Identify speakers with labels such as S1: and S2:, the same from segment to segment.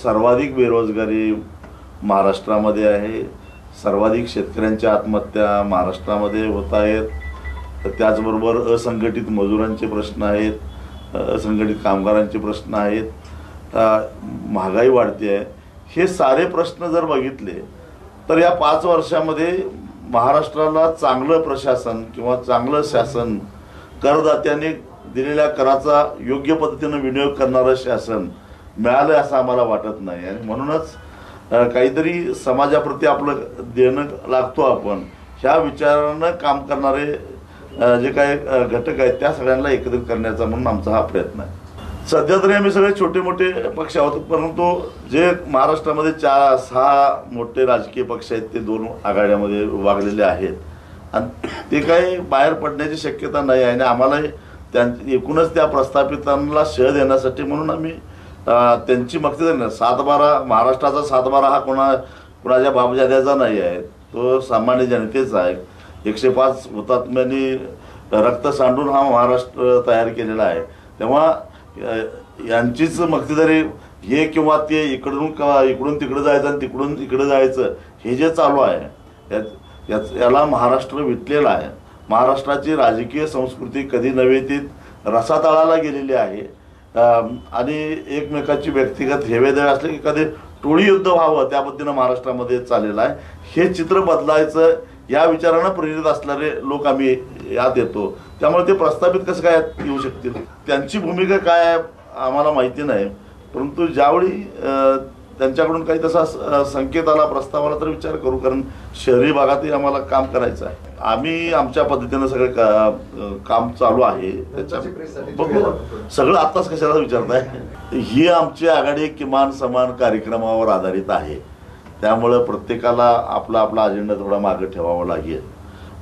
S1: सर्वाधिक बेरोजगारी महाराष्ट्रामध्ये आहे, सर्वाधिक शेतकऱ्यांच्या आत्महत्या महाराष्ट्रामध्ये होत आहेत. त्याचबरोबर असंघटित मजुरांचे प्रश्न आहेत, असंघटित कामगारांचे प्रश्न आहेत, महागाई वाढते आहे. हे सारे प्रश्न जर बघितले तर या 5 वर्षामध्ये महाराष्ट्राला चांगलं प्रशासन किंवा चांगलं शासन, करदात्याने दिलेल्या कराचा योग्य पद्धतीने विनियोग करणारं शासन मिळालं असं आम्हाला वाटत नाही. आणि म्हणूनच काहीतरी समाजाप्रती आपलं देणं लागतो. आपण ह्या विचारानं काम करणारे जे काही घटक आहेत त्या सगळ्यांना एकत्रित करण्याचा म्हणून आमचा हा प्रयत्न आहे. सध्या तरी आम्ही सगळे छोटे मोठे पक्ष आहोत, परंतु जे महाराष्ट्रामध्ये 4-6 मोठे राजकीय पक्ष आहेत ते 2 आघाड्यामध्ये विभागलेले आहेत आणि ते काही बाहेर पडण्याची शक्यता नाही आहे. आणि आम्हाला एकूणच त्या प्रस्थापितांना शह देण्यासाठी म्हणून आम्ही त्यांची मक्तेदारी 7-12 महाराष्ट्राचा 7-12 हा कोणाच्या बापजाद्याचा नाही आहे, तो सामान्य जनतेचा आहे. 105 हुतात्म्यांनी रक्त सांडून हा महाराष्ट्र तयार केलेला आहे. तेव्हा यांचीच मक्तेदारी हे किंवा ते इकडून तिकडे जायचं आणि तिकडून इकडे जायचं हे जे चालू आहे याला महाराष्ट्र विटलेला आहे. महाराष्ट्राची राजकीय संस्कृती कधी नव्हे ती रसातळाला गेलेली आहे आणि एकमेकाची व्यक्तिगत हेवेदेवे असले की कधी टोळी युद्ध व्हावं त्या पद्धतीनं महाराष्ट्रामध्ये चाललेलं आहे. हे चित्र बदलायचं या विचारानं प्रेरित असणारे लोक आम्ही यात येतो. त्यामुळे ते प्रस्थापित कसं काय येऊ शकतील, त्यांची भूमिका काय आहे आम्हाला माहिती नाही. परंतु ज्यावेळी त्यांच्याकडून काही तसा संकेत आला, प्रस्ताव आला तर विचार करू, कारण शहरी भागातही आम्हाला काम करायचं आहे. आम्ही आमच्या पद्धतीनं सगळं काम चालू आहे. सगळं आत्ताच कशाला विचारताय. ही आमची आघाडी किमान समान कार्यक्रमावर आधारित आहे. त्यामुळं प्रत्येकाला आपला आपला अजेंडा थोडा मागे ठेवावा लागेल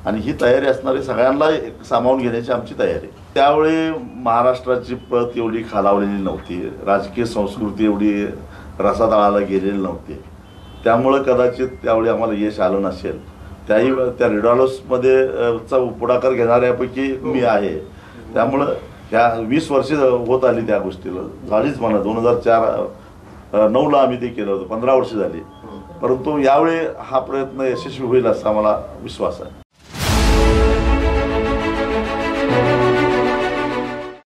S1: आणि ही तयारी असणारी सगळ्यांना सामावून घेण्याची आमची तयारी. त्यावेळी महाराष्ट्राची पत एवढी खालावलेली नव्हती, राजकीय संस्कृती एवढी रसातळाला गेलेली नव्हती. त्यामुळं कदाचित त्यावेळी आम्हाला यश आलं नसेल. त्या रेडॉलॉसमध्ये चा पुढाकार घेणाऱ्यापैकी मी आहे. त्यामुळं ह्या 20 वर्षे होत आली त्या गोष्टीला, झालीच म्हणा. 2009ला आम्ही ते केलं होतं, 15 वर्ष झाली. परंतु यावेळी हा प्रयत्न यशस्वी होईल असा मला विश्वास आहे.